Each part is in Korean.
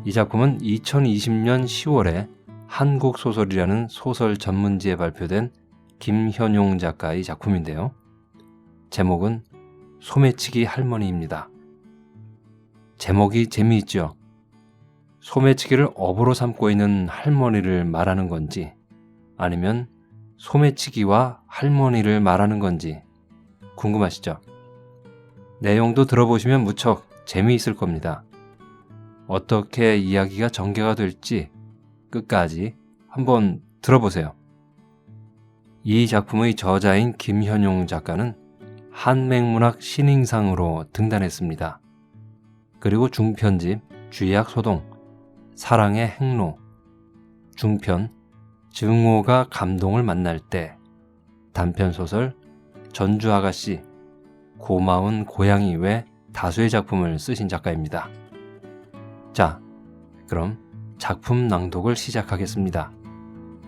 이 작품은 2020년 10월에 한국소설이라는 소설 전문지에 발표된 김현용 작가의 작품인데요. 제목은 소매치기 할머니입니다. 제목이 재미있죠? 소매치기를 업으로 삼고 있는 할머니를 말하는 건지 아니면 소매치기와 할머니를 말하는 건지 궁금하시죠? 내용도 들어보시면 무척 재미있을 겁니다. 어떻게 이야기가 전개가 될지 끝까지 한번 들어보세요. 이 작품의 저자인 김현용 작가는 한맹문학 신인상으로 등단했습니다. 그리고 중편집 쥐약 소동, 사랑의 행로, 중편 증오가 감동을 만날 때, 단편소설 전주아가씨, 고마운 고양이 외 다수의 작품을 쓰신 작가입니다. 자, 그럼 작품 낭독을 시작하겠습니다.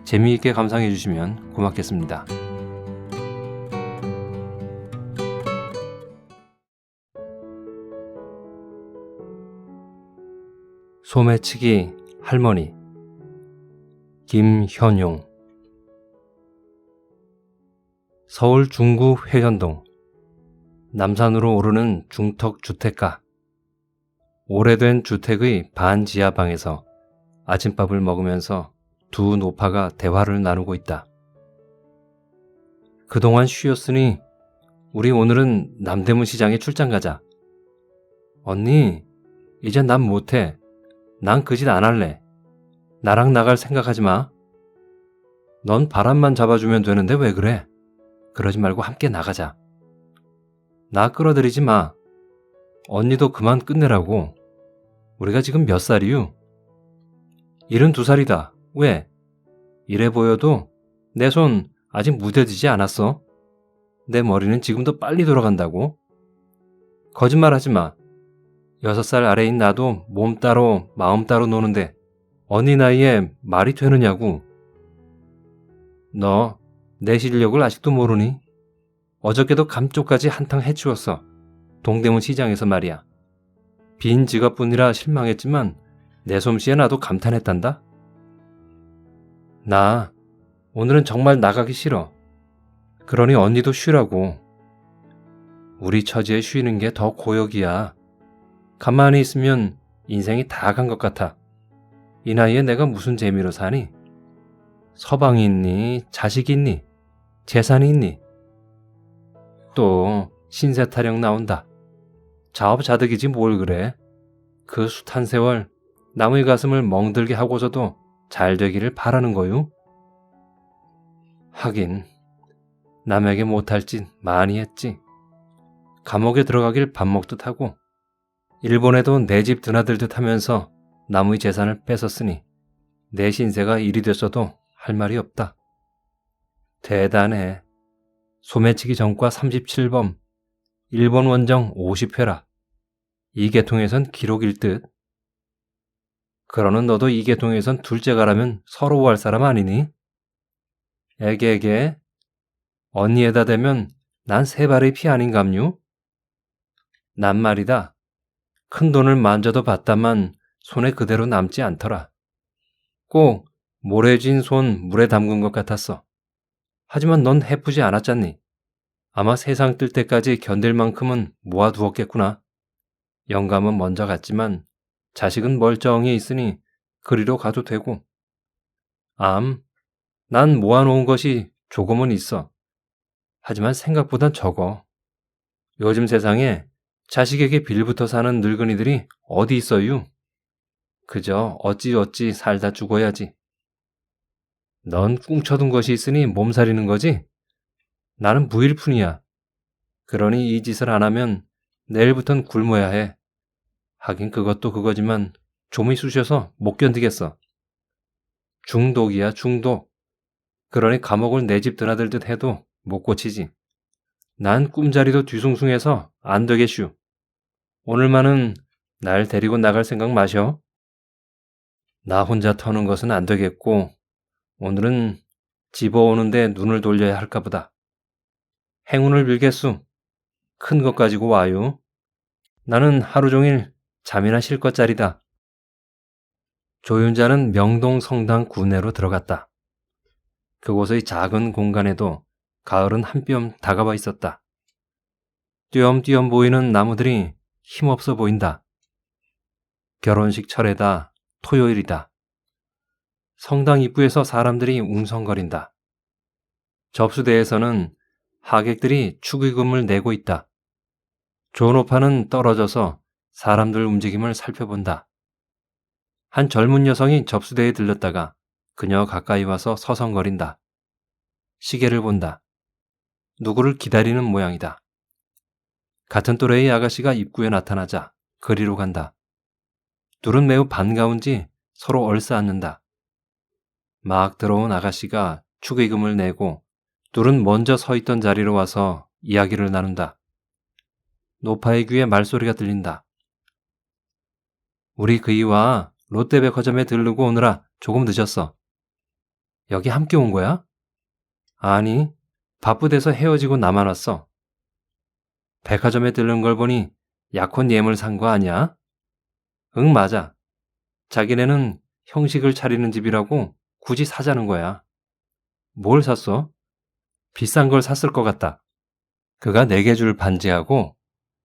재미있게 감상해 주시면 고맙겠습니다. 소매치기 할머니, 김현용. 서울 중구 회현동 남산으로 오르는 중턱주택가. 오래된 주택의 반지하방에서 아침밥을 먹으면서 두 노파가 대화를 나누고 있다. 그동안 쉬었으니 우리 오늘은 남대문 시장에 출장 가자. 언니, 이제 난 못해. 난 그 짓 안 할래. 나랑 나갈 생각하지 마. 넌 바람만 잡아주면 되는데 왜 그래? 그러지 말고 함께 나가자. 나 끌어들이지 마. 언니도 그만 끝내라고. 우리가 지금 몇 살이유? 72살이다. 왜? 이래 보여도 내 손 아직 무뎌지지 않았어. 내 머리는 지금도 빨리 돌아간다고. 거짓말하지 마. 6살 아래인 나도 몸 따로 마음 따로 노는데 언니 나이에 말이 되느냐고. 너 내 실력을 아직도 모르니? 어저께도 감쪽까지 한탕 해치웠어. 동대문 시장에서 말이야. 빈 지갑뿐이라 실망했지만 내 솜씨에 나도 감탄했단다. 나 오늘은 정말 나가기 싫어. 그러니 언니도 쉬라고. 우리 처지에 쉬는 게 더 고역이야. 가만히 있으면 인생이 다 간 것 같아. 이 나이에 내가 무슨 재미로 사니? 서방이 있니? 자식이 있니? 재산이 있니? 또 신세 타령 나온다. 자업자득이지 뭘 그래. 그 숱한 세월 남의 가슴을 멍들게 하고서도 잘 되기를 바라는 거유. 하긴 남에게 못할 짓 많이 했지. 감옥에 들어가길 밥 먹듯 하고 일본에도 내 집 드나들듯 하면서 남의 재산을 뺏었으니 내 신세가 일이 됐어도 할 말이 없다. 대단해. 소매치기 전과 37범, 일본 원정 50회라. 이 계통에선 기록일 듯. 그러는 너도 이 계통에선 둘째가라면 서러워할 사람 아니니? 애게 언니에다 대면 난 세 발의 피 아닌감요? 난 말이다. 큰 돈을 만져도 봤다만 손에 그대로 남지 않더라. 꼭 모래진 손 물에 담근 것 같았어. 하지만 넌 해프지 않았잖니. 아마 세상 뜰 때까지 견딜 만큼은 모아두었겠구나. 영감은 먼저 갔지만 자식은 멀쩡히 있으니 그리로 가도 되고. 난 모아놓은 것이 조금은 있어. 하지만 생각보단 적어. 요즘 세상에 자식에게 빌부터 사는 늙은이들이 어디 있어유? 그저 어찌어찌 살다 죽어야지. 넌 꿍쳐둔 것이 있으니 몸살이는 거지? 나는 무일푼이야. 그러니 이 짓을 안 하면 내일부턴 굶어야 해. 하긴 그것도 그거지만 좀이 쑤셔서 못 견디겠어. 중독이야, 중독. 그러니 감옥을 내 집 드나들듯 해도 못 고치지. 난 꿈자리도 뒤숭숭해서 안 되겠슈. 오늘만은 날 데리고 나갈 생각 마셔. 나 혼자 터는 것은 안 되겠고 오늘은 집어오는데 눈을 돌려야 할까 보다. 행운을 빌겠수. 큰 것 가지고 와요. 나는 하루 종일 잠이나 쉴 것짜리다. 조윤자는 명동 성당 구내로 들어갔다. 그곳의 작은 공간에도 가을은 한 뼘 다가와 있었다. 띄엄띄엄 보이는 나무들이 힘없어 보인다. 결혼식 철회다. 토요일이다. 성당 입구에서 사람들이 웅성거린다. 접수대에서는 하객들이 축의금을 내고 있다. 존오파는 떨어져서 사람들 움직임을 살펴본다. 한 젊은 여성이 접수대에 들렀다가 그녀 가까이 와서 서성거린다. 시계를 본다. 누구를 기다리는 모양이다. 같은 또래의 아가씨가 입구에 나타나자 그리로 간다. 둘은 매우 반가운지 서로 얼싸안는다. 막 들어온 아가씨가 축의금을 내고 둘은 먼저 서 있던 자리로 와서 이야기를 나눈다. 노파의 귀에 말소리가 들린다. 우리 그이와 롯데백화점에 들르고 오느라 조금 늦었어. 여기 함께 온 거야? 아니, 바쁘대서 헤어지고 나만 왔어. 백화점에 들른 걸 보니 약혼 예물 산 거 아니야? 응, 맞아. 자기네는 형식을 차리는 집이라고 굳이 사자는 거야. 뭘 샀어? 비싼 걸 샀을 것 같다. 그가 내게 줄 반지하고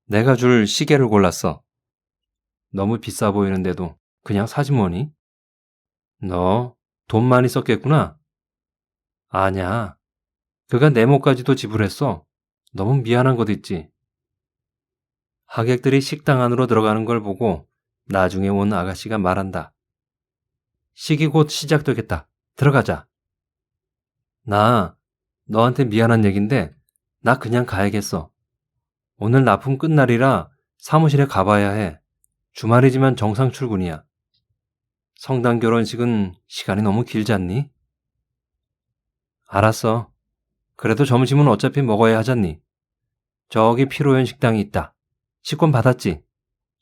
내가 줄 시계를 골랐어. 너무 비싸 보이는데도 그냥 사지 뭐니? 너 돈 많이 썼겠구나? 아냐. 그가 내 몫까지도 지불했어. 너무 미안한 것 있지. 하객들이 식당 안으로 들어가는 걸 보고 나중에 온 아가씨가 말한다. 식이 곧 시작되겠다. 들어가자. 나 너한테 미안한 얘긴데 나 그냥 가야겠어. 오늘 납품 끝날이라 사무실에 가봐야 해. 주말이지만 정상 출근이야. 성당 결혼식은 시간이 너무 길지 않니? 알았어. 그래도 점심은 어차피 먹어야 하잖니. 저기 피로연 식당이 있다. 식권 받았지?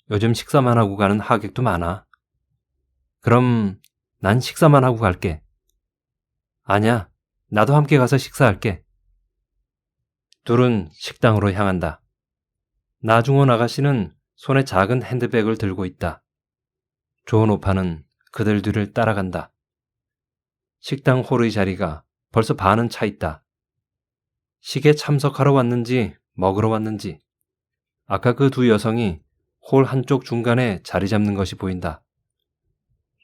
요즘 식사만 하고 가는 하객도 많아. 그럼 난 식사만 하고 갈게. 아냐, 나도 함께 가서 식사할게. 둘은 식당으로 향한다. 나중원 아가씨는 손에 작은 핸드백을 들고 있다. 조은오파는 그들 뒤를 따라간다. 식당 홀의 자리가 벌써 반은 차 있다. 식에 참석하러 왔는지 먹으러 왔는지 아까 그 두 여성이 홀 한쪽 중간에 자리 잡는 것이 보인다.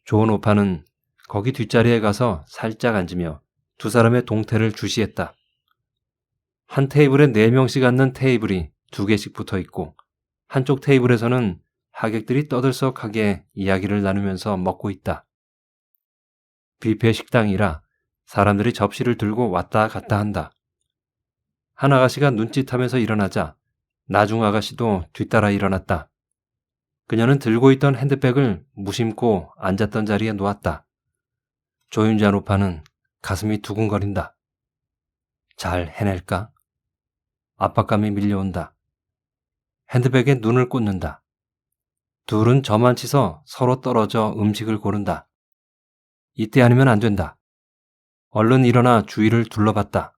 조은오파는 거기 뒷자리에 가서 살짝 앉으며 두 사람의 동태를 주시했다. 한 테이블에 4명씩 앉는 테이블이 2개씩 붙어 있고 한쪽 테이블에서는 하객들이 떠들썩하게 이야기를 나누면서 먹고 있다. 뷔페 식당이라 사람들이 접시를 들고 왔다 갔다 한다. 한 아가씨가 눈짓하면서 일어나자 나중 아가씨도 뒤따라 일어났다. 그녀는 들고 있던 핸드백을 무심코 앉았던 자리에 놓았다. 조윤자 노파는 가슴이 두근거린다. 잘 해낼까? 압박감이 밀려온다. 핸드백에 눈을 꽂는다. 둘은 저만치서 서로 떨어져 음식을 고른다. 이때 아니면 안 된다. 얼른 일어나 주위를 둘러봤다.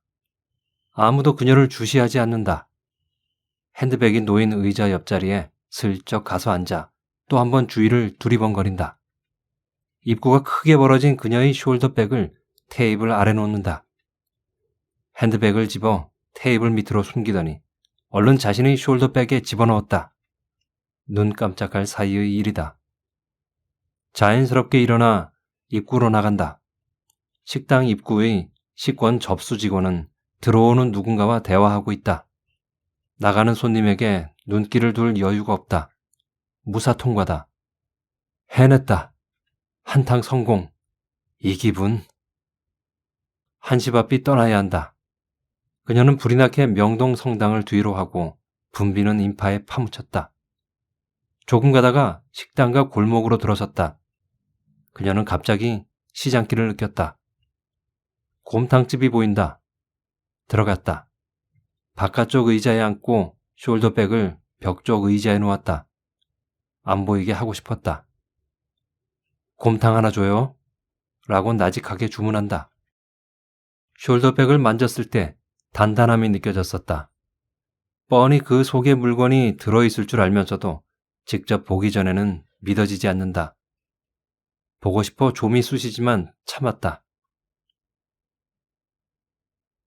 아무도 그녀를 주시하지 않는다. 핸드백이 놓인 의자 옆자리에 슬쩍 가서 앉아 또 한 번 주위를 두리번거린다. 입구가 크게 벌어진 그녀의 숄더백을 테이블 아래 놓는다. 핸드백을 집어 테이블 밑으로 숨기더니 얼른 자신의 숄더백에 집어넣었다. 눈 깜짝할 사이의 일이다. 자연스럽게 일어나 입구로 나간다. 식당 입구의 식권 접수 직원은 들어오는 누군가와 대화하고 있다. 나가는 손님에게 눈길을 둘 여유가 없다. 무사 통과다. 해냈다. 한탕 성공. 이 기분. 한시 바삐 떠나야 한다. 그녀는 불이 나게 명동 성당을 뒤로 하고 붐비는 인파에 파묻혔다. 조금 가다가 식당과 골목으로 들어섰다. 그녀는 갑자기 시장길을 느꼈다. 곰탕집이 보인다. 들어갔다. 바깥쪽 의자에 앉고 숄더백을 벽 쪽 의자에 놓았다. 안 보이게 하고 싶었다. 곰탕 하나 줘요. 라고 나직하게 주문한다. 숄더백을 만졌을 때 단단함이 느껴졌었다. 뻔히 그 속에 물건이 들어있을 줄 알면서도 직접 보기 전에는 믿어지지 않는다. 보고 싶어 좀이 쑤시지만 참았다.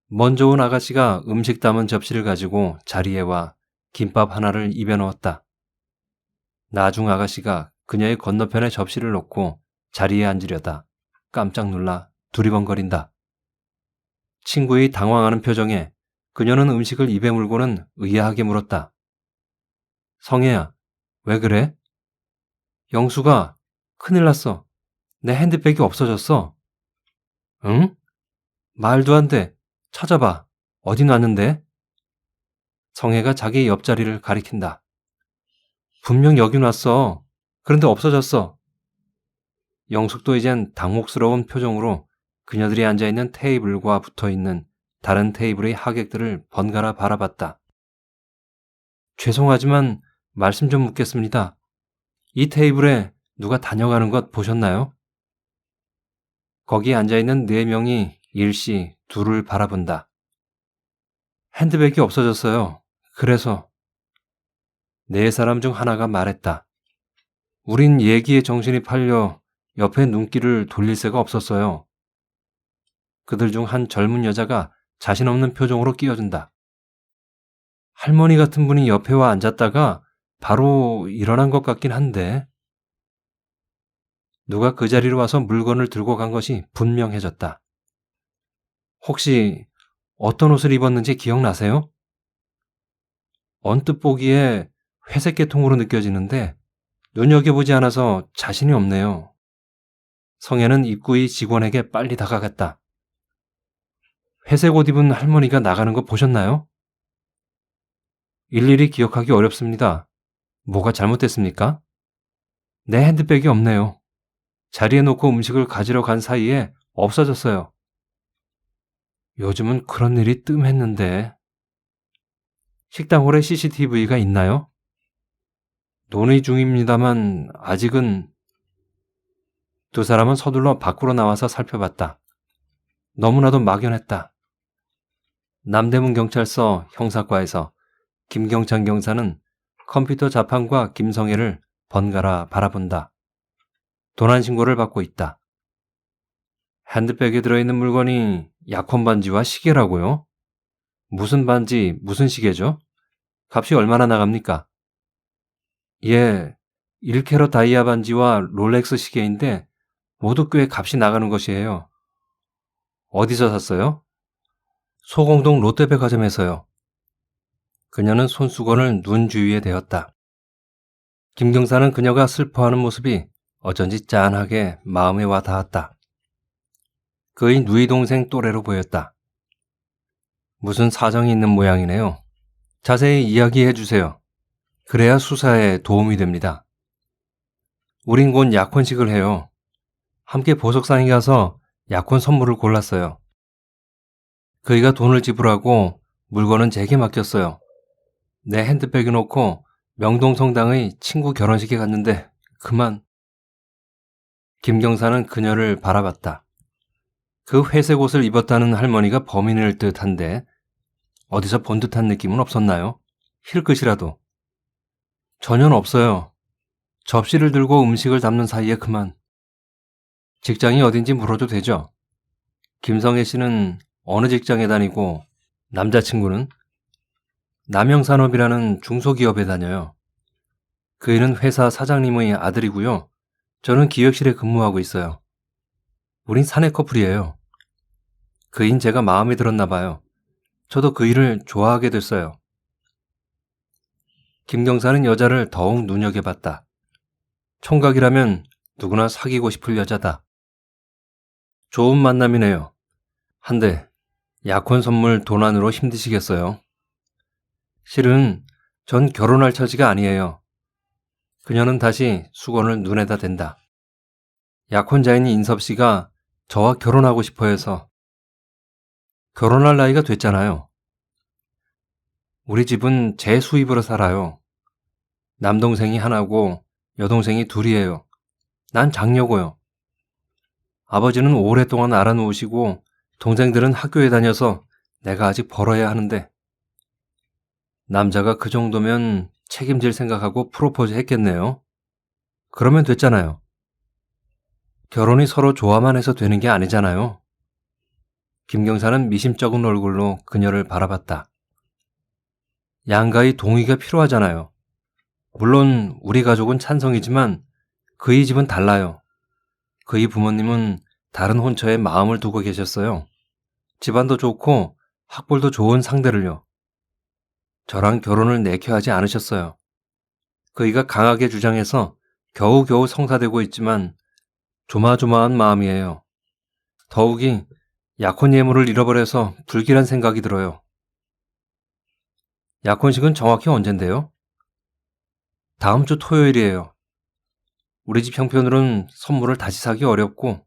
먼저 온 아가씨가 음식 담은 접시를 가지고 자리에 와 김밥 하나를 입에 넣었다. 나중 아가씨가 그녀의 건너편에 접시를 놓고 자리에 앉으려다 깜짝 놀라 두리번거린다. 친구의 당황하는 표정에 그녀는 음식을 입에 물고는 의아하게 물었다. 성혜야, 왜 그래? 영수가 큰일 났어. 내 핸드백이 없어졌어. 응? 말도 안 돼. 찾아봐. 어디 놨는데? 성혜가 자기 옆자리를 가리킨다. 분명 여기 놨어. 그런데 없어졌어. 영숙도 이젠 당혹스러운 표정으로 그녀들이 앉아있는 테이블과 붙어있는 다른 테이블의 하객들을 번갈아 바라봤다. 죄송하지만 말씀 좀 묻겠습니다. 이 테이블에 누가 다녀가는 것 보셨나요? 거기 앉아있는 4명이 일시 둘을 바라본다. 핸드백이 없어졌어요. 그래서 4사람 중 하나가 말했다. 우린 얘기에 정신이 팔려 옆에 눈길을 돌릴 새가 없었어요. 그들 중 한 젊은 여자가 자신 없는 표정으로 끼어든다. 할머니 같은 분이 옆에 와 앉았다가 바로 일어난 것 같긴 한데. 누가 그 자리로 와서 물건을 들고 간 것이 분명해졌다. 혹시 어떤 옷을 입었는지 기억나세요? 언뜻 보기에 회색 계통으로 느껴지는데 눈여겨보지 않아서 자신이 없네요. 성혜는 입구의 직원에게 빨리 다가갔다. 회색 옷 입은 할머니가 나가는 거 보셨나요? 일일이 기억하기 어렵습니다. 뭐가 잘못됐습니까? 내 핸드백이 없네요. 자리에 놓고 음식을 가지러 간 사이에 없어졌어요. 요즘은 그런 일이 뜸했는데. 식당 홀에 CCTV가 있나요? 논의 중입니다만 아직은. 2사람은 서둘러 밖으로 나와서 살펴봤다. 너무나도 막연했다. 남대문 경찰서 형사과에서 김경찬 경사는 컴퓨터 자판과 김성혜를 번갈아 바라본다. 도난 신고를 받고 있다. 핸드백에 들어있는 물건이 약혼 반지와 시계라고요? 무슨 반지, 무슨 시계죠? 값이 얼마나 나갑니까? 예, 1캐럿 다이아 반지와 롤렉스 시계인데 모두 꽤 값이 나가는 것이에요. 어디서 샀어요? 소공동 롯데백화점에서요. 그녀는 손수건을 눈 주위에 대었다. 김경사는 그녀가 슬퍼하는 모습이 어쩐지 짠하게 마음에 와 닿았다. 그의 누이 동생 또래로 보였다. 무슨 사정이 있는 모양이네요. 자세히 이야기해 주세요. 그래야 수사에 도움이 됩니다. 우린 곧 약혼식을 해요. 함께 보석상에 가서 약혼 선물을 골랐어요. 그이가 돈을 지불하고 물건은 제게 맡겼어요. 내 핸드백에 놓고 명동성당의 친구 결혼식에 갔는데 그만. 김경사는 그녀를 바라봤다. 그 회색 옷을 입었다는 할머니가 범인일 듯한데 어디서 본 듯한 느낌은 없었나요? 힐끗이라도. 전혀 없어요. 접시를 들고 음식을 담는 사이에 그만. 직장이 어딘지 물어도 되죠? 김성혜 씨는 어느 직장에 다니고 남자친구는? 남영산업이라는 중소기업에 다녀요. 그이는 회사 사장님의 아들이고요. 저는 기획실에 근무하고 있어요. 우린 사내 커플이에요. 그인 제가 마음에 들었나 봐요. 저도 그 일을 좋아하게 됐어요. 김경사는 여자를 더욱 눈여겨봤다. 총각이라면 누구나 사귀고 싶을 여자다. 좋은 만남이네요. 한데 약혼 선물 도난으로 힘드시겠어요? 실은 전 결혼할 처지가 아니에요. 그녀는 다시 수건을 눈에다 댄다. 약혼자인 인섭 씨가 저와 결혼하고 싶어 해서. 결혼할 나이가 됐잖아요. 우리 집은 제 수입으로 살아요. 남동생이 하나고 여동생이 둘이에요. 난 장녀고요. 아버지는 오랫동안 알아놓으시고 동생들은 학교에 다녀서 내가 아직 벌어야 하는데. 남자가 그 정도면 책임질 생각하고 프로포즈 했겠네요. 그러면 됐잖아요. 결혼이 서로 좋아만 해서 되는 게 아니잖아요. 김경사는 미심쩍은 얼굴로 그녀를 바라봤다. 양가의 동의가 필요하잖아요. 물론 우리 가족은 찬성이지만 그의 집은 달라요. 그의 부모님은 다른 혼처에 마음을 두고 계셨어요. 집안도 좋고 학벌도 좋은 상대를요. 저랑 결혼을 내켜하지 않으셨어요. 그이가 강하게 주장해서 겨우겨우 성사되고 있지만 조마조마한 마음이에요. 더욱이 약혼 예물을 잃어버려서 불길한 생각이 들어요. 약혼식은 정확히 언젠데요? 다음 주 토요일이에요. 우리 집 형편으론 선물을 다시 사기 어렵고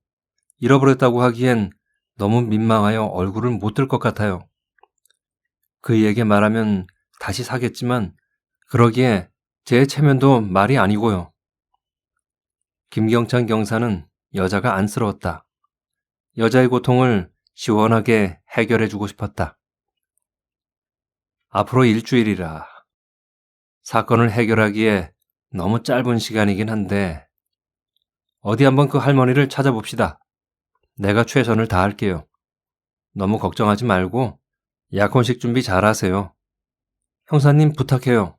잃어버렸다고 하기엔 너무 민망하여 얼굴을 못 들 것 같아요. 그이에게 말하면 다시 사겠지만 그러기에 제 체면도 말이 아니고요. 김경찬 경사는 여자가 안쓰러웠다. 여자의 고통을 시원하게 해결해주고 싶었다. 앞으로 일주일이라. 사건을 해결하기에 너무 짧은 시간이긴 한데 어디 한번 그 할머니를 찾아봅시다. 내가 최선을 다할게요. 너무 걱정하지 말고 약혼식 준비 잘하세요. 형사님 부탁해요.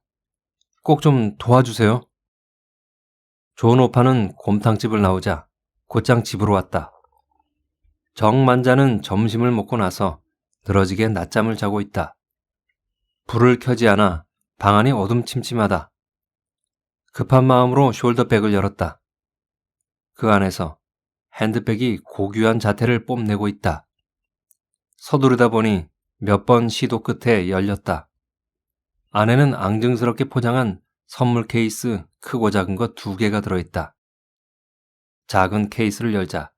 꼭 좀 도와주세요. 좋은 오빠는 곰탕집을 나오자 곧장 집으로 왔다. 정만자는 점심을 먹고 나서 늘어지게 낮잠을 자고 있다. 불을 켜지 않아 방안이 어둠침침하다. 급한 마음으로 숄더백을 열었다. 그 안에서 핸드백이 고귀한 자태를 뽐내고 있다. 서두르다 보니 몇 번 시도 끝에 열렸다. 안에는 앙증스럽게 포장한 선물 케이스 크고 작은 것 2개가 들어있다. 작은 케이스를 열자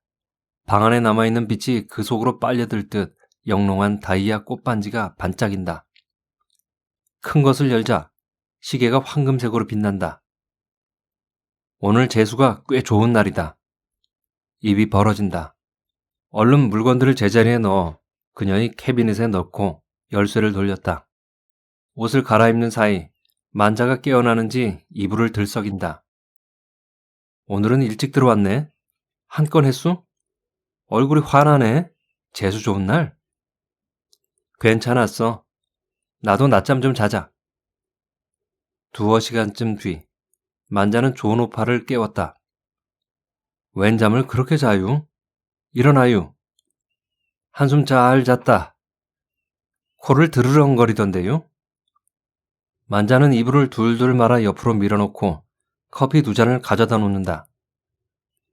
방 안에 남아있는 빛이 그 속으로 빨려들 듯 영롱한 다이아 꽃반지가 반짝인다. 큰 것을 열자 시계가 황금색으로 빛난다. 오늘 재수가 꽤 좋은 날이다. 입이 벌어진다. 얼른 물건들을 제자리에 넣어 그녀의 캐비닛에 넣고 열쇠를 돌렸다. 옷을 갈아입는 사이 만자가 깨어나는지 이불을 들썩인다. 오늘은 일찍 들어왔네. 한 건 했수? 얼굴이 환하네. 재수 좋은 날? 괜찮았어. 나도 낮잠 좀 자자. 2시간쯤 뒤 만자는 좋은 오빠를 깨웠다. 웬 잠을 그렇게 자유? 일어나유. 한숨 잘 잤다. 코를 드르렁거리던데요? 만자는 이불을 둘둘 말아 옆으로 밀어놓고 커피 2잔을 가져다 놓는다.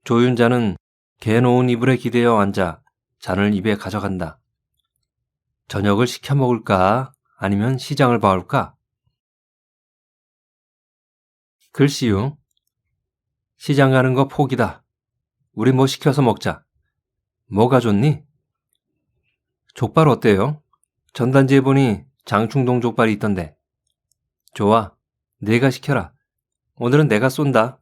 조윤자는 개놓은 이불에 기대어 앉아 잔을 입에 가져간다. 저녁을 시켜 먹을까? 아니면 시장을 봐올까? 글쎄요. 시장 가는 거 포기다. 우리 뭐 시켜서 먹자. 뭐가 좋니? 족발 어때요? 전단지에 보니 장충동 족발이 있던데. 좋아. 네가 시켜라. 오늘은 내가 쏜다.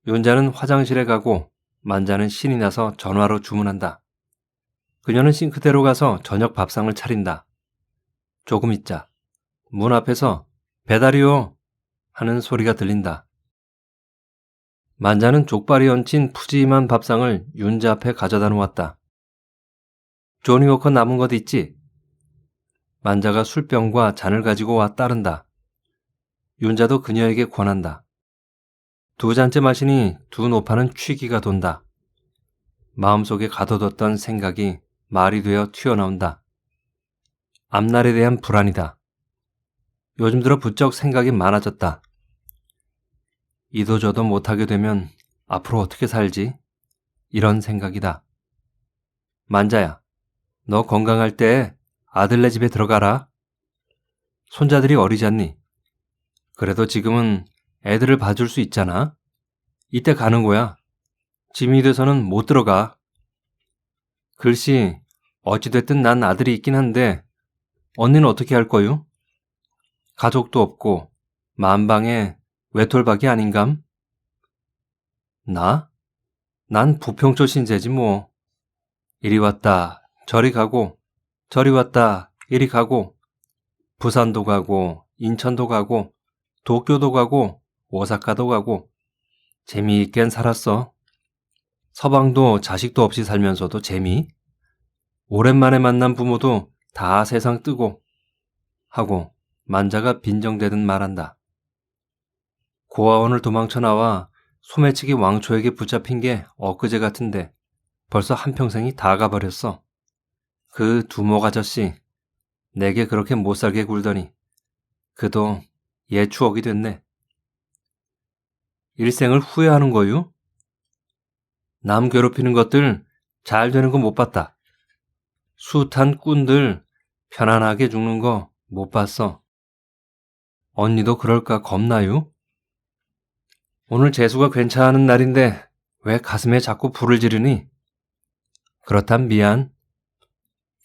윤자는 화장실에 가고 만자는 신이 나서 전화로 주문한다. 그녀는 싱크대로 가서 저녁 밥상을 차린다. 조금 있자 문 앞에서 배달이요 하는 소리가 들린다. 만자는 족발이 얹힌 푸짐한 밥상을 윤자 앞에 가져다 놓았다. 조니워커 남은 것 있지? 만자가 술병과 잔을 가지고 와 따른다. 윤자도 그녀에게 권한다. 2잔째 마시니 두 노파는 취기가 돈다. 마음속에 가둬뒀던 생각이 말이 되어 튀어나온다. 앞날에 대한 불안이다. 요즘 들어 부쩍 생각이 많아졌다. 이도저도 못하게 되면 앞으로 어떻게 살지? 이런 생각이다. 만자야, 너 건강할 때 아들네 집에 들어가라. 손자들이 어리지 않니? 그래도 지금은 애들을 봐줄 수 있잖아. 이때 가는 거야. 짐이 돼서는 못 들어가. 글씨, 어찌됐든 난 아들이 있긴 한데 언니는 어떻게 할 거유? 가족도 없고 만방에 외톨박이 아닌감? 나? 난 부평초 신세지 뭐. 이리 왔다 저리 가고 저리 왔다 이리 가고 부산도 가고 인천도 가고 도쿄도 가고 오사카도 가고 재미있겐 살았어. 서방도 자식도 없이 살면서도 재미? 오랜만에 만난 부모도 다 세상 뜨고 하고 만자가 빈정대듯 말한다. 고아원을 도망쳐 나와 소매치기 왕초에게 붙잡힌 게 엊그제 같은데 벌써 한평생이 다 가버렸어. 그 두목 아저씨 내게 그렇게 못살게 굴더니 그도 옛 추억이 됐네. 일생을 후회하는 거유? 남 괴롭히는 것들 잘 되는 거 못 봤다. 숱한 꾼들 편안하게 죽는 거 못 봤어. 언니도 그럴까 겁나유? 오늘 재수가 괜찮은 날인데 왜 가슴에 자꾸 불을 지르니? 그렇단 미안.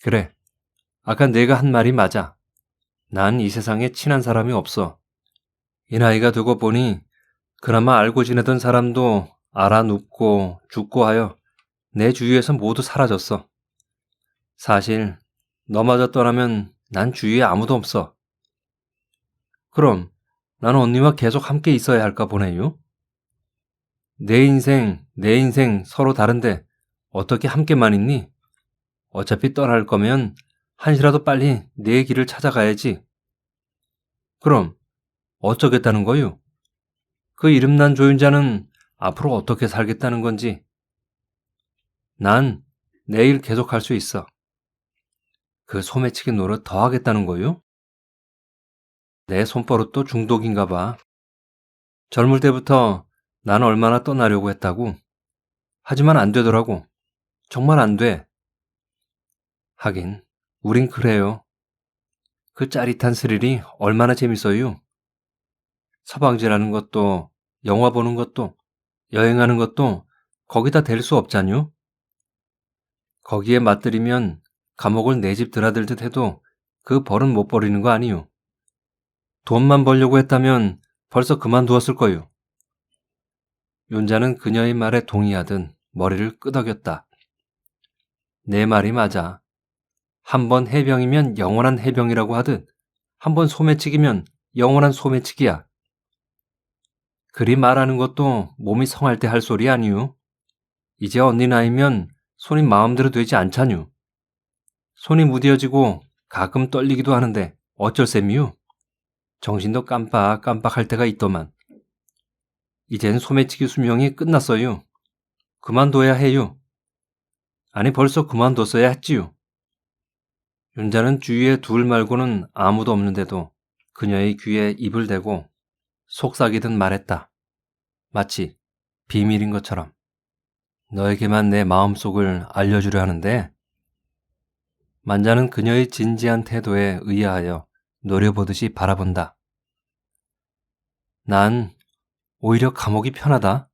그래, 아까 내가 한 말이 맞아. 난 이 세상에 친한 사람이 없어. 이 나이가 되고 보니 그나마 알고 지내던 사람도 알아 눕고 죽고 하여 내 주위에서 모두 사라졌어. 사실 너마저 떠나면 난 주위에 아무도 없어. 그럼 난 언니와 계속 함께 있어야 할까 보네요. 내 인생 서로 다른데 어떻게 함께만 있니? 어차피 떠날 거면 한시라도 빨리 내 길을 찾아가야지. 그럼 어쩌겠다는 거요? 그 이름난 조윤자는 앞으로 어떻게 살겠다는 건지. 난 내일 계속 할 수 있어. 그 소매치기 노릇 더 하겠다는 거요? 내 손버릇도 중독인가 봐. 젊을 때부터 난 얼마나 떠나려고 했다고. 하지만 안 되더라고. 정말 안 돼. 하긴 우린 그래요. 그 짜릿한 스릴이 얼마나 재밌어요. 서방지라는 것도 영화 보는 것도 여행하는 것도 거기다 댈 수 없잖요. 거기에 맞들이면 감옥을 내 집 드나들듯 해도 그 벌은 못 버리는 거 아니요. 돈만 벌려고 했다면 벌써 그만두었을 거요. 윤자는 그녀의 말에 동의하듯 머리를 끄덕였다. 내 말이 맞아. 한 번 해병이면 영원한 해병이라고 하듯 한 번 소매치기면 영원한 소매치기야. 그리 말하는 것도 몸이 성할 때 할 소리 아니요. 이제 언니 나이면 손이 마음대로 되지 않자뉴. 손이 무뎌지고 가끔 떨리기도 하는데 어쩔 셈이유. 정신도 깜빡깜빡할 때가 있더만. 이젠 소매치기 수명이 끝났어요. 그만둬야 해요. 아니 벌써 그만뒀어야 했지요. 윤자는 주위에 둘 말고는 아무도 없는데도 그녀의 귀에 입을 대고 속삭이듯 말했다. 마치 비밀인 것처럼. 너에게만 내 마음속을 알려주려 하는데. 만자는 그녀의 진지한 태도에 의아하여 노려보듯이 바라본다. 난 오히려 감옥이 편하다.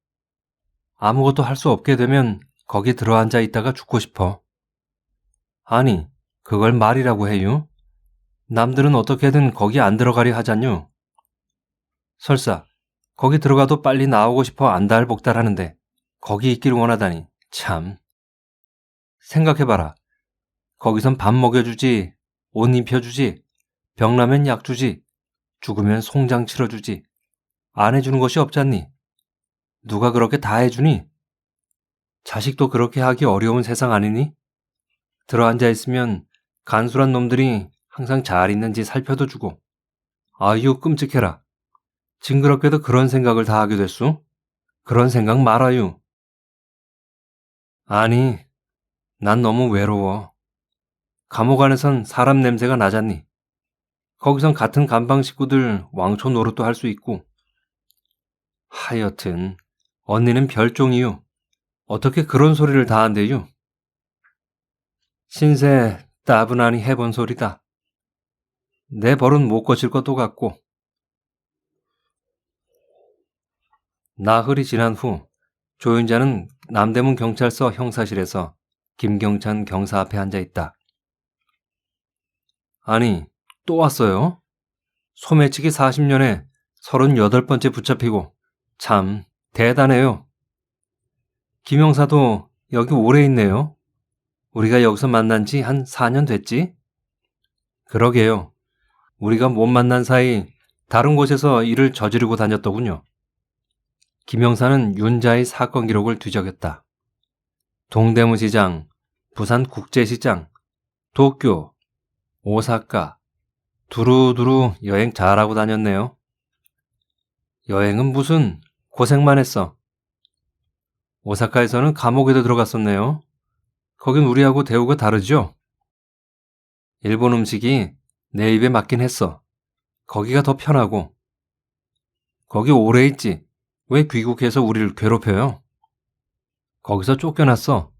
아무것도 할 수 없게 되면 거기 들어앉아 있다가 죽고 싶어. 아니, 그걸 말이라고 해요? 남들은 어떻게든 거기 안 들어가려 하잖요. 설사 거기 들어가도 빨리 나오고 싶어 안달복달 하는데 거기 있길 원하다니 참. 생각해봐라. 거기선 밥 먹여주지, 옷 입혀주지, 병나면 약 주지, 죽으면 송장 치러주지. 안 해주는 것이 없잖니. 누가 그렇게 다 해주니? 자식도 그렇게 하기 어려운 세상 아니니? 들어앉아 있으면 간술한 놈들이 항상 잘 있는지 살펴도 주고. 아유 끔찍해라. 징그럽게도 그런 생각을 다 하게 됐수? 그런 생각 말아요. 아니, 난 너무 외로워. 감옥 안에선 사람 냄새가 나잖니. 거기선 같은 간방 식구들 왕초 노릇도 할 수 있고. 하여튼 언니는 별종이요. 어떻게 그런 소리를 다 한대요? 신세 따분하니 해본 소리다. 내 벌은 못 고칠 것도 같고. 나흘이 지난 후 조윤자는 남대문 경찰서 형사실에서 김경찬 경사 앞에 앉아 있다. 아니, 또 왔어요? 소매치기 40년에 38번째 붙잡히고 참 대단해요. 김 형사도 여기 오래 있네요. 우리가 여기서 만난 지 한 4년 됐지? 그러게요. 우리가 못 만난 사이 다른 곳에서 일을 저지르고 다녔더군요. 김 형사는 윤자의 사건 기록을 뒤적였다. 동대문시장, 부산국제시장, 도쿄, 오사카, 두루두루 여행 잘하고 다녔네요. 여행은 무슨 고생만 했어. 오사카에서는 감옥에도 들어갔었네요. 거긴 우리하고 대우가 다르죠? 일본 음식이 내 입에 맞긴 했어. 거기가 더 편하고. 거기 오래 있지. 왜 귀국해서 우리를 괴롭혀요? 거기서 쫓겨났어.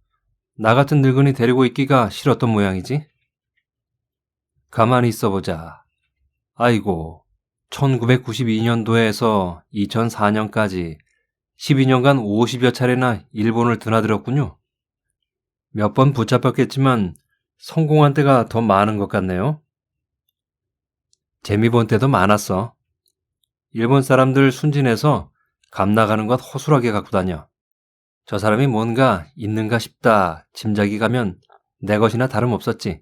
나 같은 늙은이 데리고 있기가 싫었던 모양이지. 가만히 있어보자. 아이고, 1992년도에서 2004년까지 12년간 50여 차례나 일본을 드나들었군요. 몇 번 붙잡혔겠지만 성공한 때가 더 많은 것 같네요. 재미 본 때도 많았어. 일본 사람들 순진해서 감 나가는 것 허술하게 갖고 다녀. 저 사람이 뭔가 있는가 싶다 짐작이 가면 내 것이나 다름없었지.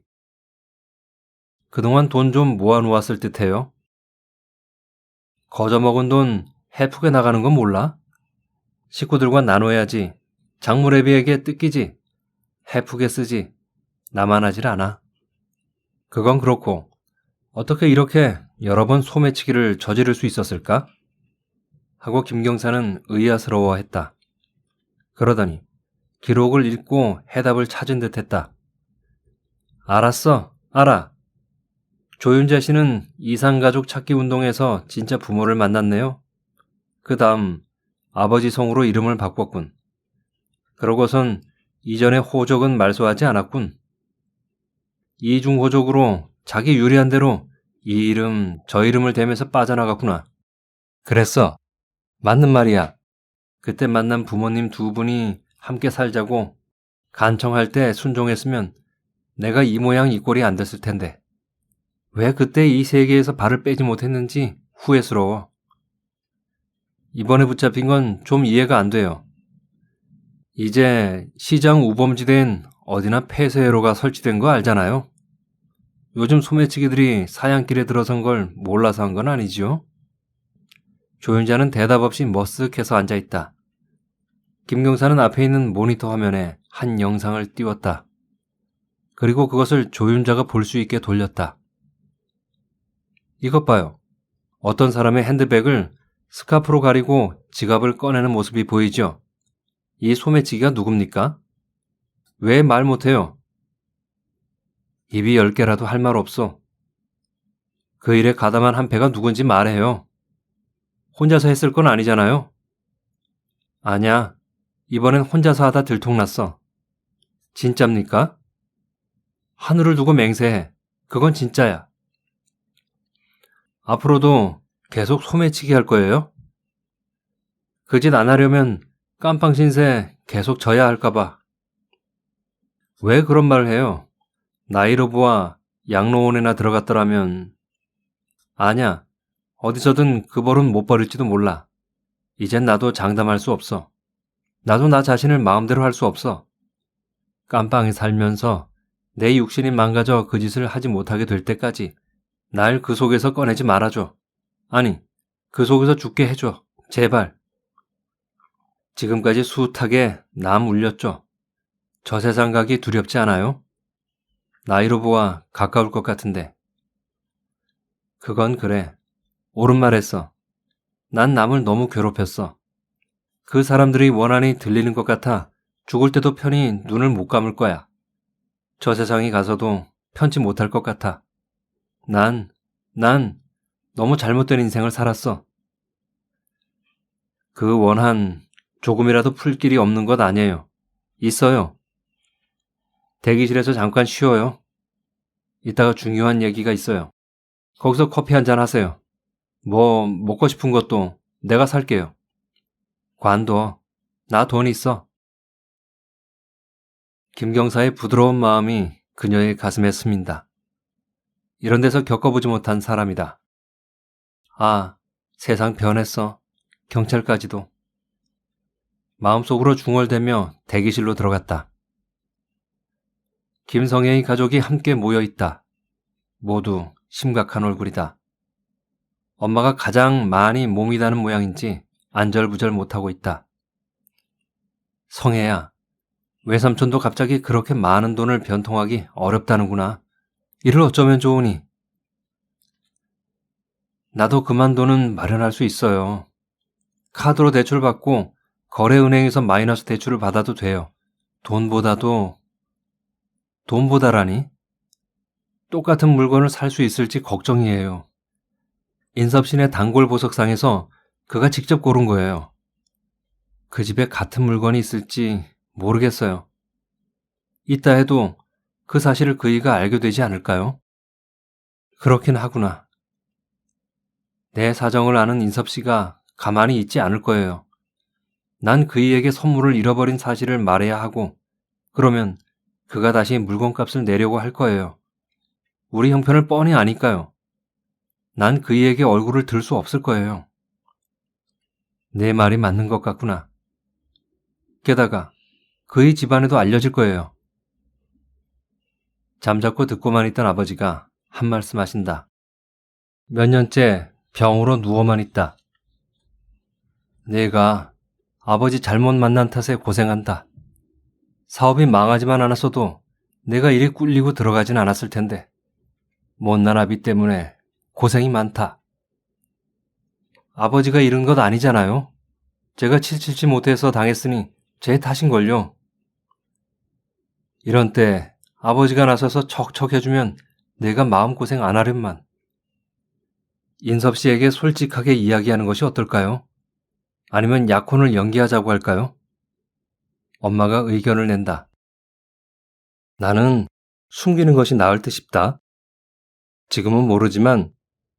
그동안 돈 좀 모아놓았을 듯해요. 거저 먹은 돈 해프게 나가는 건 몰라? 식구들과 나눠야지. 장무래비에게 뜯기지. 해프게 쓰지. 나만 하질 않아. 그건 그렇고 어떻게 이렇게 여러 번 소매치기를 저지를 수 있었을까? 하고 김경사는 의아스러워했다. 그러더니 기록을 읽고 해답을 찾은 듯했다. 알았어. 알아. 조윤자 씨는 이산가족 찾기 운동에서 진짜 부모를 만났네요. 그 다음 아버지 성으로 이름을 바꿨군. 그러고선 이전의 호적은 말소하지 않았군. 이중호적으로 자기 유리한 대로 이 이름 저 이름을 대면서 빠져나갔구나. 그랬어. 맞는 말이야. 그때 만난 부모님 두 분이 함께 살자고 간청할 때 순종했으면 내가 이 모양 이 꼴이 안 됐을 텐데. 왜 그때 이 세계에서 발을 빼지 못했는지 후회스러워. 이번에 붙잡힌 건 좀 이해가 안 돼요. 이제 시장 우범지대엔 어디나 폐쇄로가 설치된 거 알잖아요. 요즘 소매치기들이 사양길에 들어선 걸 몰라서 한 건 아니지요? 조윤자는 대답 없이 머쓱해서 앉아있다. 김경사는 앞에 있는 모니터 화면에 한 영상을 띄웠다. 그리고 그것을 조윤자가 볼 수 있게 돌렸다. 이것 봐요. 어떤 사람의 핸드백을 스카프로 가리고 지갑을 꺼내는 모습이 보이죠? 이 소매치기가 누굽니까? 왜 말 못해요? 입이 10개라도 할 말 없어. 그 일에 가담한 한패가 누군지 말해요. 혼자서 했을 건 아니잖아요. 아냐, 이번엔 혼자서 하다 들통났어. 진짜입니까? 하늘을 두고 맹세해. 그건 진짜야. 앞으로도 계속 소매치기 할 거예요? 그 짓 안 하려면 깜빵 신세 계속 져야 할까봐. 왜 그런 말을 해요? 나이로부와 양로원에나 들어갔더라면. 아냐, 어디서든 그 벌은 못 버릴지도 몰라. 이젠 나도 장담할 수 없어. 나도 나 자신을 마음대로 할 수 없어. 깜빵에 살면서 내 육신이 망가져 그 짓을 하지 못하게 될 때까지 날 그 속에서 꺼내지 말아줘. 아니, 그 속에서 죽게 해줘. 제발. 지금까지 숱하게 남 울렸죠. 저 세상 가기 두렵지 않아요? 나이로부와 가까울 것 같은데. 그건 그래. 옳은 말 했어. 난 남을 너무 괴롭혔어. 그 사람들이 원한이 들리는 것 같아 죽을 때도 편히 눈을 못 감을 거야. 저 세상에 가서도 편치 못할 것 같아. 난 너무 잘못된 인생을 살았어. 그 원한 조금이라도 풀 길이 없는 것 아니에요. 있어요. 대기실에서 잠깐 쉬어요. 이따가 중요한 얘기가 있어요. 거기서 커피 한잔 하세요. 뭐 먹고 싶은 것도 내가 살게요. 관둬. 나 돈 있어. 김경사의 부드러운 마음이 그녀의 가슴에 스민다. 이런 데서 겪어보지 못한 사람이다. 아, 세상 변했어. 경찰까지도. 마음속으로 중얼대며 대기실로 들어갔다. 김성애의 가족이 함께 모여있다. 모두 심각한 얼굴이다. 엄마가 가장 많이 몸이 다는 모양인지 안절부절 못하고 있다. 성애야, 외삼촌도 갑자기 그렇게 많은 돈을 변통하기 어렵다는구나. 이를 어쩌면 좋으니? 나도 그만 돈은 마련할 수 있어요. 카드로 대출 받고 거래은행에서 마이너스 대출을 받아도 돼요. 돈보다라니? 똑같은 물건을 살 수 있을지 걱정이에요. 인섭신의 단골 보석상에서 그가 직접 고른 거예요. 그 집에 같은 물건이 있을지 모르겠어요. 있다 해도 그 사실을 그이가 알게 되지 않을까요? 그렇긴 하구나. 내 사정을 아는 인섭 씨가 가만히 있지 않을 거예요. 난 그이에게 선물을 잃어버린 사실을 말해야 하고, 그러면 그가 다시 물건값을 내려고 할 거예요. 우리 형편을 뻔히 아니까요. 난 그이에게 얼굴을 들 수 없을 거예요. 내 말이 맞는 것 같구나. 게다가 그의 집안에도 알려질 거예요. 잠자코 듣고만 있던 아버지가 한 말씀 하신다. 몇 년째 병으로 누워만 있다. 내가 아버지 잘못 만난 탓에 고생한다. 사업이 망하지만 않았어도 내가 이리 꿀리고 들어가진 않았을 텐데 못난 아비 때문에 고생이 많다. 아버지가 잃은 것 아니잖아요. 제가 칠칠치 못해서 당했으니 제 탓인걸요. 이런 때 아버지가 나서서 척척 해주면 내가 마음고생 안 하련만. 인섭 씨에게 솔직하게 이야기하는 것이 어떨까요? 아니면 약혼을 연기하자고 할까요? 엄마가 의견을 낸다. 나는 숨기는 것이 나을 듯 싶다. 지금은 모르지만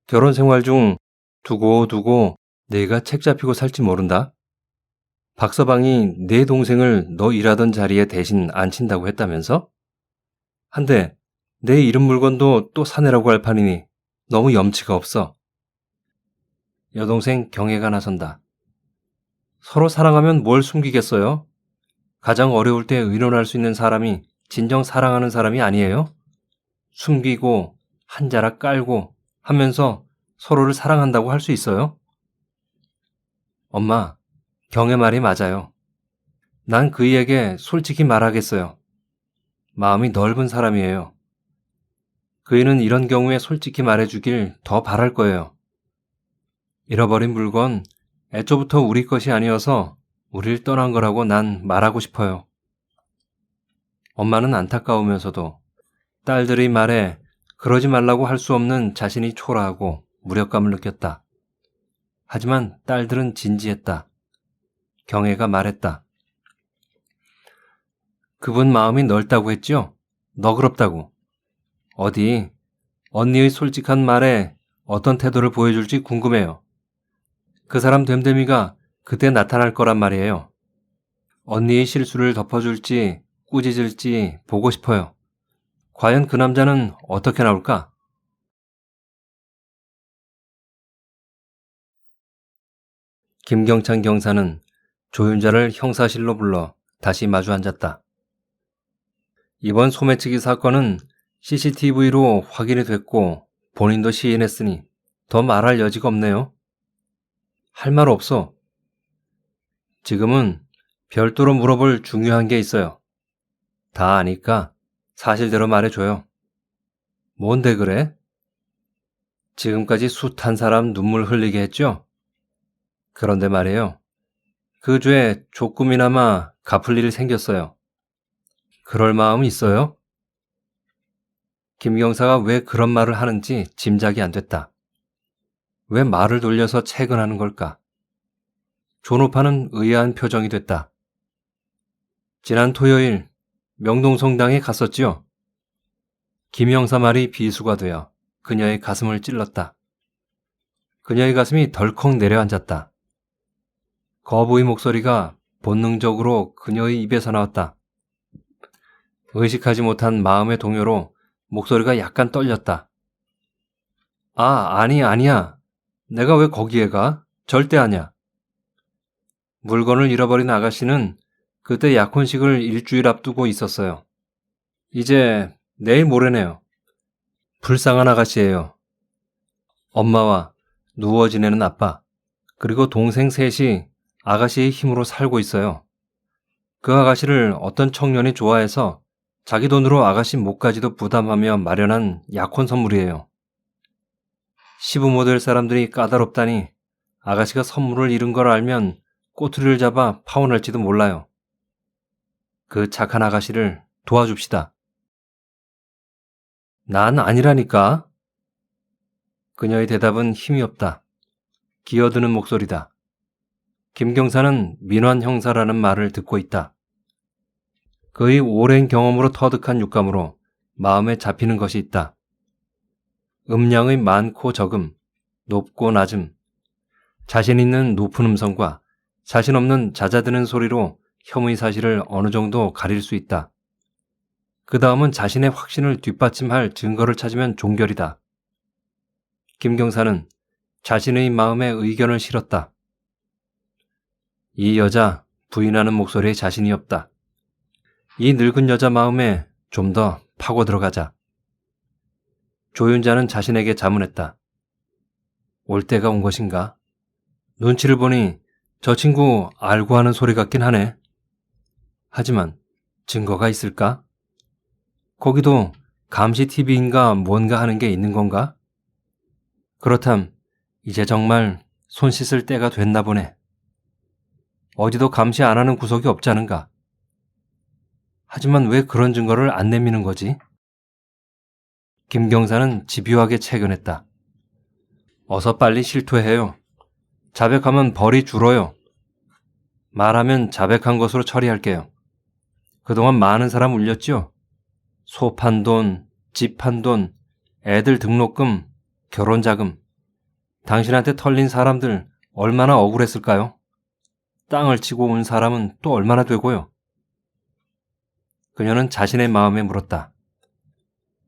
결혼 생활 중 두고두고 내가 책 잡히고 살지 모른다. 박서방이 내 동생을 너 일하던 자리에 대신 앉힌다고 했다면서? 한데 내 잃은 물건도 또 사내라고 할 판이니 너무 염치가 없어. 여동생 경애가 나선다. 서로 사랑하면 뭘 숨기겠어요? 가장 어려울 때 의논할 수 있는 사람이 진정 사랑하는 사람이 아니에요? 숨기고 한 자락 깔고 하면서 서로를 사랑한다고 할 수 있어요? 엄마, 경애 말이 맞아요. 난 그이에게 솔직히 말하겠어요. 마음이 넓은 사람이에요. 그이는 이런 경우에 솔직히 말해주길 더 바랄 거예요. 잃어버린 물건 애초부터 우리 것이 아니어서 우릴 떠난 거라고 난 말하고 싶어요. 엄마는 안타까우면서도 딸들의 말에 그러지 말라고 할 수 없는 자신이 초라하고 무력감을 느꼈다. 하지만 딸들은 진지했다. 경애가 말했다. 그분 마음이 넓다고 했죠? 너그럽다고. 어디 언니의 솔직한 말에 어떤 태도를 보여줄지 궁금해요. 그 사람 됨됨이가 그때 나타날 거란 말이에요. 언니의 실수를 덮어줄지 꾸짖을지 보고 싶어요. 과연 그 남자는 어떻게 나올까? 김경찬 경사는 조윤자를 형사실로 불러 다시 마주 앉았다. 이번 소매치기 사건은 CCTV로 확인이 됐고 본인도 시인했으니 더 말할 여지가 없네요. 할 말 없어. 지금은 별도로 물어볼 중요한 게 있어요. 다 아니까 사실대로 말해줘요. 뭔데 그래? 지금까지 숱한 사람 눈물 흘리게 했죠? 그런데 말이에요. 그 죄 조금이나마 갚을 일이 생겼어요. 그럴 마음 있어요? 김 경사가 왜 그런 말을 하는지 짐작이 안 됐다. 왜 말을 돌려서 채근하는 걸까? 존오파는 의아한 표정이 됐다. 지난 토요일 명동성당에 갔었지요. 김 형사 말이 비수가 되어 그녀의 가슴을 찔렀다. 그녀의 가슴이 덜컥 내려앉았다. 거부의 목소리가 본능적으로 그녀의 입에서 나왔다. 의식하지 못한 마음의 동요로 목소리가 약간 떨렸다. 아니야. 내가 왜 거기에 가? 절대 아니야. 물건을 잃어버린 아가씨는 그때 약혼식을 일주일 앞두고 있었어요. 이제 내일 모레네요. 불쌍한 아가씨예요. 엄마와 누워 지내는 아빠, 그리고 동생 셋이 아가씨의 힘으로 살고 있어요. 그 아가씨를 어떤 청년이 좋아해서 자기 돈으로 아가씨 목까지도 부담하며 마련한 약혼 선물이에요. 시부모 될 사람들이 까다롭다니 아가씨가 선물을 잃은 걸 알면 꼬투리를 잡아 파혼할지도 몰라요. 그 착한 아가씨를 도와줍시다. 난 아니라니까. 그녀의 대답은 힘이 없다. 기어드는 목소리다. 김경사는 민환 형사라는 말을 듣고 있다. 그의 오랜 경험으로 터득한 육감으로 마음에 잡히는 것이 있다. 음량의 많고 적음, 높고 낮음, 자신 있는 높은 음성과 자신 없는 잦아드는 소리로 혐의 사실을 어느 정도 가릴 수 있다. 그 다음은 자신의 확신을 뒷받침할 증거를 찾으면 종결이다. 김경사는 자신의 마음에 의견을 실었다. 이 여자 부인하는 목소리에 자신이 없다. 이 늙은 여자 마음에 좀 더 파고 들어가자. 조윤자는 자신에게 자문했다. 올 때가 온 것인가? 눈치를 보니 저 친구 알고 하는 소리 같긴 하네. 하지만 증거가 있을까? 거기도 감시 TV인가 뭔가 하는 게 있는 건가? 그렇담 이제 정말 손 씻을 때가 됐나 보네. 어디도 감시 안 하는 구석이 없지 않은가? 하지만 왜 그런 증거를 안 내미는 거지? 김경사는 집요하게 채근했다. 어서 빨리 실토해요. 자백하면 벌이 줄어요. 말하면 자백한 것으로 처리할게요. 그동안 많은 사람 울렸죠? 소 판 돈, 집 판 돈, 애들 등록금, 결혼자금. 당신한테 털린 사람들 얼마나 억울했을까요? 땅을 치고 온 사람은 또 얼마나 되고요? 그녀는 자신의 마음에 물었다.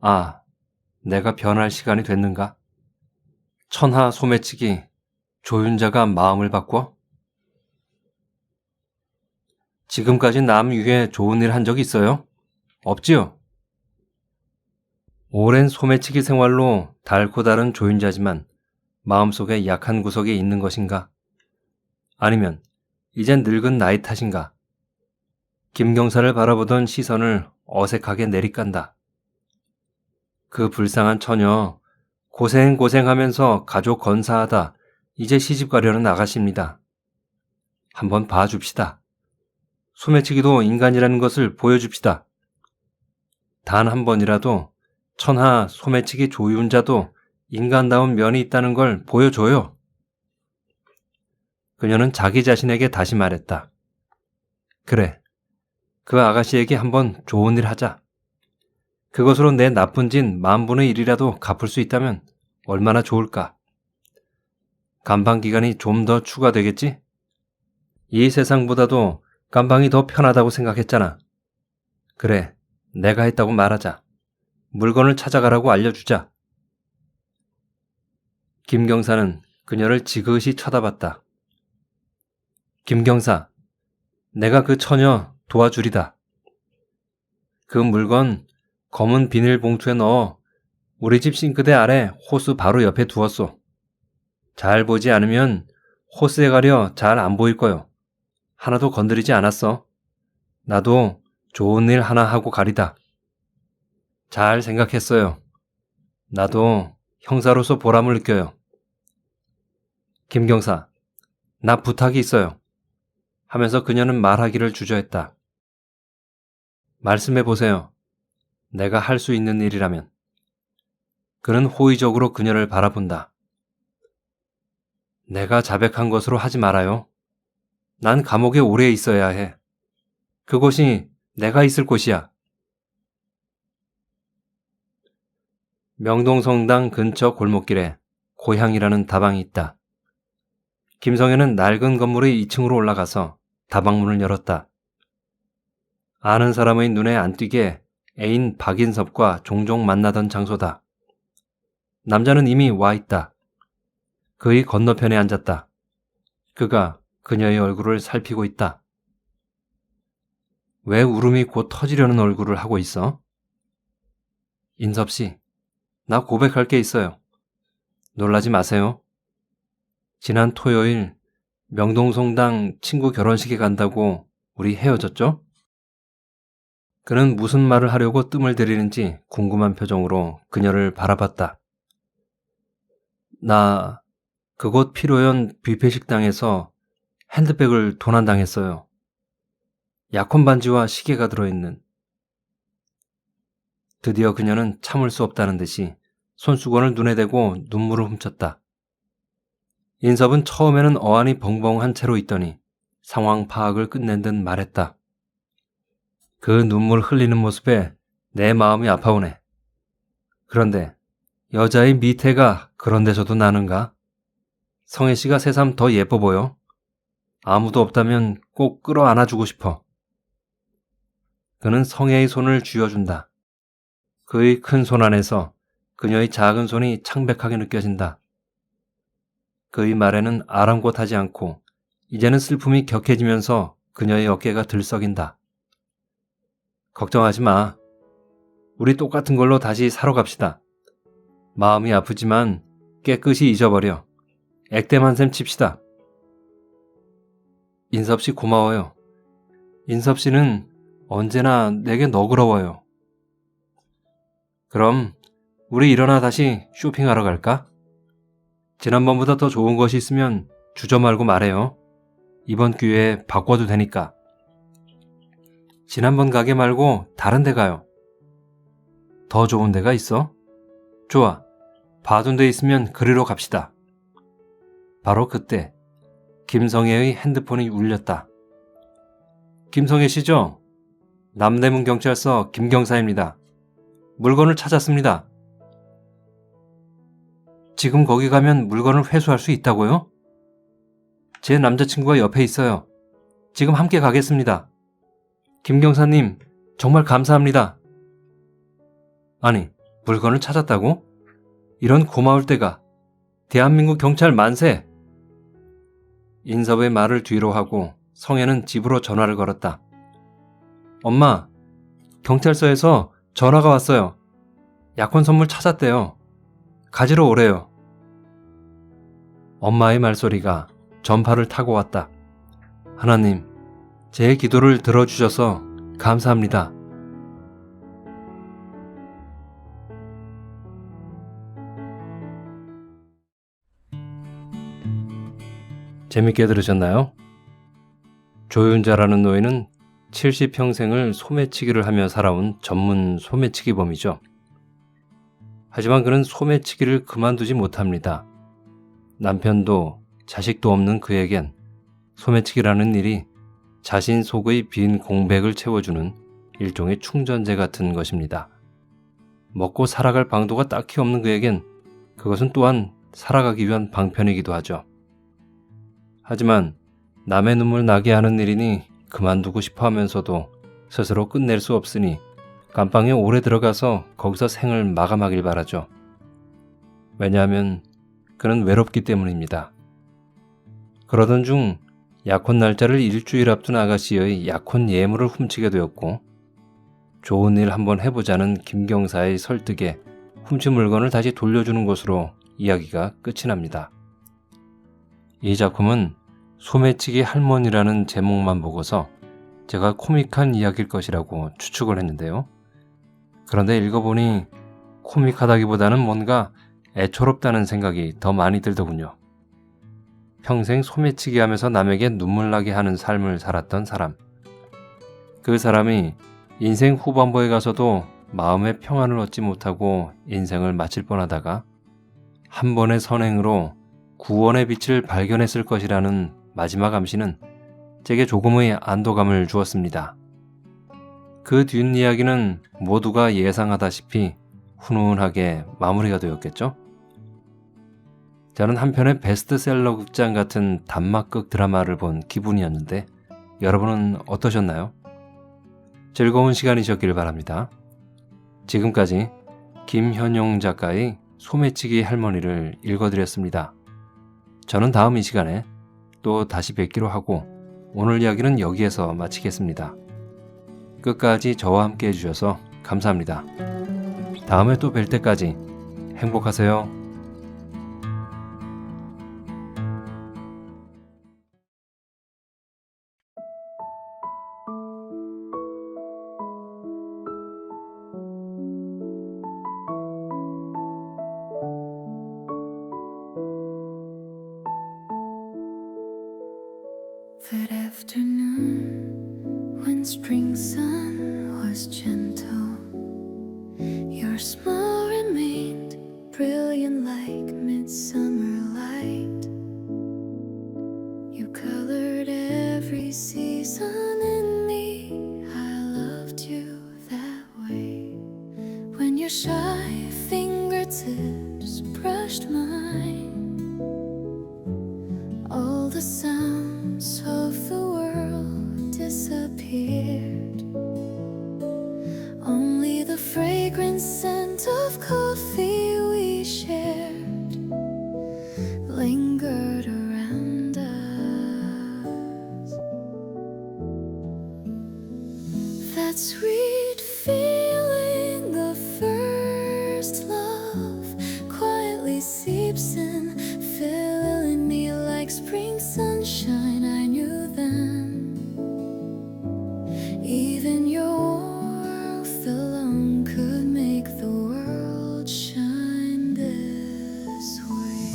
아, 내가 변할 시간이 됐는가? 천하 소매치기 조윤자가 마음을 바꿔? 지금까지 남 위해 좋은 일 한 적 있어요? 없지요? 오랜 소매치기 생활로 닳고 다른 조윤자지만 마음속에 약한 구석이 있는 것인가? 아니면 이젠 늙은 나이 탓인가? 김경사를 바라보던 시선을 어색하게 내리깐다. 그 불쌍한 처녀, 고생하면서 가족 건사하다 이제 시집가려는 아가씨입니다. 한번 봐줍시다. 소매치기도 인간이라는 것을 보여줍시다. 단 한 번이라도 천하 소매치기 조윤자도 인간다운 면이 있다는 걸 보여줘요. 그녀는 자기 자신에게 다시 말했다. 그래, 그 아가씨에게 한번 좋은 일 하자. 그것으로 내 나쁜 짓 10,000분의 1이라도 갚을 수 있다면 얼마나 좋을까. 감방 기간이 좀 더 추가되겠지? 이 세상보다도 감방이 더 편하다고 생각했잖아. 그래, 내가 했다고 말하자. 물건을 찾아가라고 알려주자. 김경사는 그녀를 지그시 쳐다봤다. 김경사, 내가 그 처녀 도와주리다. 그 물건 검은 비닐봉투에 넣어 우리 집 싱크대 아래 호수 바로 옆에 두었소. 잘 보지 않으면 호스에 가려 잘 안 보일 거요. 하나도 건드리지 않았어. 나도 좋은 일 하나 하고 가리다. 잘 생각했어요. 나도 형사로서 보람을 느껴요. 김경사, 나 부탁이 있어요. 하면서 그녀는 말하기를 주저했다. 말씀해 보세요. 내가 할 수 있는 일이라면. 그는 호의적으로 그녀를 바라본다. 내가 자백한 것으로 하지 말아요. 난 감옥에 오래 있어야 해. 그곳이 내가 있을 곳이야. 명동성당 근처 골목길에 고향이라는 다방이 있다. 김성현은 낡은 건물의 2층으로 올라가서 다방문을 열었다. 아는 사람의 눈에 안 띄게 애인 박인섭과 종종 만나던 장소다. 남자는 이미 와 있다. 그의 건너편에 앉았다. 그가 그녀의 얼굴을 살피고 있다. 왜 울음이 곧 터지려는 얼굴을 하고 있어? 인섭씨, 나 고백할 게 있어요. 놀라지 마세요. 지난 토요일 명동성당 친구 결혼식에 간다고 우리 헤어졌죠? 그는 무슨 말을 하려고 뜸을 들이는지 궁금한 표정으로 그녀를 바라봤다. 나 그곳 피로연 뷔페 식당에서 핸드백을 도난당했어요. 약혼 반지와 시계가 들어있는. 드디어 그녀는 참을 수 없다는 듯이 손수건을 눈에 대고 눈물을 훔쳤다. 인섭은 처음에는 어안이 벙벙한 채로 있더니 상황 파악을 끝낸 듯 말했다. 그 눈물 흘리는 모습에 내 마음이 아파오네. 그런데 여자의 미태가 그런 데서도 나는가? 성혜 씨가 새삼 더 예뻐 보여. 아무도 없다면 꼭 끌어안아주고 싶어. 그는 성혜의 손을 쥐어준다. 그의 큰 손 안에서 그녀의 작은 손이 창백하게 느껴진다. 그의 말에는 아랑곳하지 않고 이제는 슬픔이 격해지면서 그녀의 어깨가 들썩인다. 걱정하지 마. 우리 똑같은 걸로 다시 사러 갑시다. 마음이 아프지만 깨끗이 잊어버려. 액땜 한 셈 칩시다. 인섭 씨 고마워요. 인섭 씨는 언제나 내게 너그러워요. 그럼 우리 일어나 다시 쇼핑하러 갈까? 지난번보다 더 좋은 것이 있으면 주저 말고 말해요. 이번 기회에 바꿔도 되니까. 지난번 가게 말고 다른 데 가요. 더 좋은 데가 있어? 좋아. 봐둔 데 있으면 그리로 갑시다. 바로 그때 김성혜의 핸드폰이 울렸다. 김성혜 씨죠? 남대문 경찰서 김경사입니다. 물건을 찾았습니다. 지금 거기 가면 물건을 회수할 수 있다고요? 제 남자친구가 옆에 있어요. 지금 함께 가겠습니다. 김경사님, 정말 감사합니다. 아니, 물건을 찾았다고? 이런 고마울 때가. 대한민국 경찰 만세! 인섭의 말을 뒤로 하고 성혜는 집으로 전화를 걸었다. 엄마, 경찰서에서 전화가 왔어요. 약혼 선물 찾았대요. 가지러 오래요. 엄마의 말소리가 전파를 타고 왔다. 하나님, 제 기도를 들어주셔서 감사합니다. 재밌게 들으셨나요? 조윤자라는 노인은 70평생을 소매치기를 하며 살아온 전문 소매치기범이죠. 하지만 그는 소매치기를 그만두지 못합니다. 남편도 자식도 없는 그에겐 소매치기라는 일이 자신 속의 빈 공백을 채워주는 일종의 충전재 같은 것입니다. 먹고 살아갈 방도가 딱히 없는 그에겐 그것은 또한 살아가기 위한 방편이기도 하죠. 하지만 남의 눈물 나게 하는 일이니 그만두고 싶어 하면서도 스스로 끝낼 수 없으니 감방에 오래 들어가서 거기서 생을 마감하길 바라죠. 왜냐하면 그는 외롭기 때문입니다. 그러던 중 약혼 날짜를 일주일 앞둔 아가씨의 약혼 예물을 훔치게 되었고 좋은 일 한번 해보자는 김경사의 설득에 훔친 물건을 다시 돌려주는 것으로 이야기가 끝이 납니다. 이 작품은 소매치기 할머니라는 제목만 보고서 제가 코믹한 이야기일 것이라고 추측을 했는데요. 그런데 읽어보니 코믹하다기보다는 뭔가 애처롭다는 생각이 더 많이 들더군요. 평생 소매치기 하면서 남에게 눈물 나게 하는 삶을 살았던 사람. 그 사람이 인생 후반부에 가서도 마음의 평안을 얻지 못하고 인생을 마칠 뻔하다가 한 번의 선행으로 구원의 빛을 발견했을 것이라는 마지막 암시는 제게 조금의 안도감을 주었습니다. 그 뒷이야기는 모두가 예상하다시피 훈훈하게 마무리가 되었겠죠? 저는 한편의 베스트셀러 극장 같은 단막극 드라마를 본 기분이었는데 여러분은 어떠셨나요? 즐거운 시간이셨길 바랍니다. 지금까지 김현용 작가의 소매치기 할머니를 읽어드렸습니다. 저는 다음 이 시간에 또 다시 뵙기로 하고 오늘 이야기는 여기에서 마치겠습니다. 끝까지 저와 함께 해주셔서 감사합니다. 다음에 또 뵐 때까지 행복하세요. Your smile remained brilliant like midsummer light. You colored every season in me. I loved you that way. When your shy fingertips brushed mine, all the sounds of the world disappeared. Only the fragrant scent of coffee we shared lingered around us. That sweet feeling of first love quietly seeps in, filling me like spring sunshine. I knew then, even your warmth alone could make the world shine this way.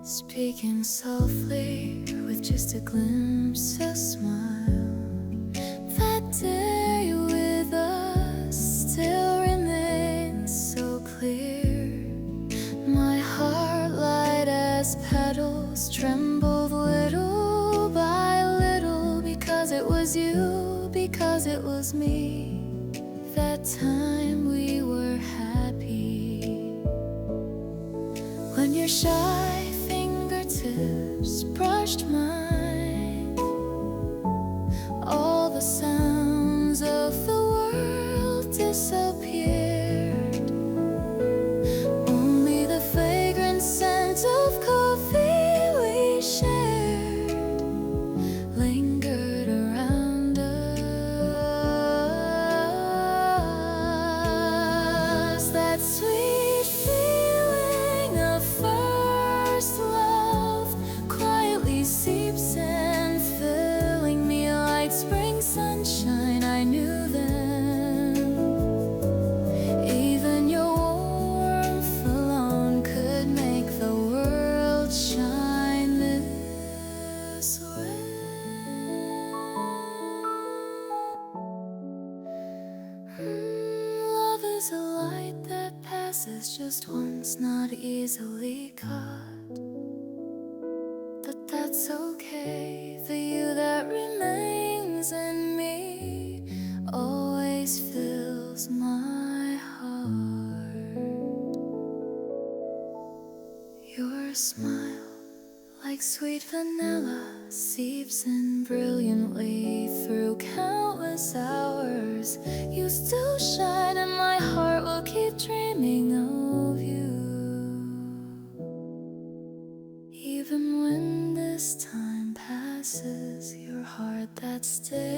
Speaking softly with just a glimpse of smile, that day with us still remains so clear. My heart, light as petals, trembled little by little, because it was you, because it was me. That time we were happy. When your shy fingertips brushed mine, all the sounds of the world disappeared. Only the fragrant scent of coffee we shared lingered around us. That sweet feeling of first love quietly seeps in, filling me like spring sunshine. I knew then, even your warmth alone could make the world shine this way. Love is a light that passes just once, not easily caught. But that's okay, the you that remains in me always fills my heart. Your smile, like sweet vanilla, seeps in brilliantly through countless hours. You still shine, and my heart will keep dreaming of you. Even when this time passes, your heart that stays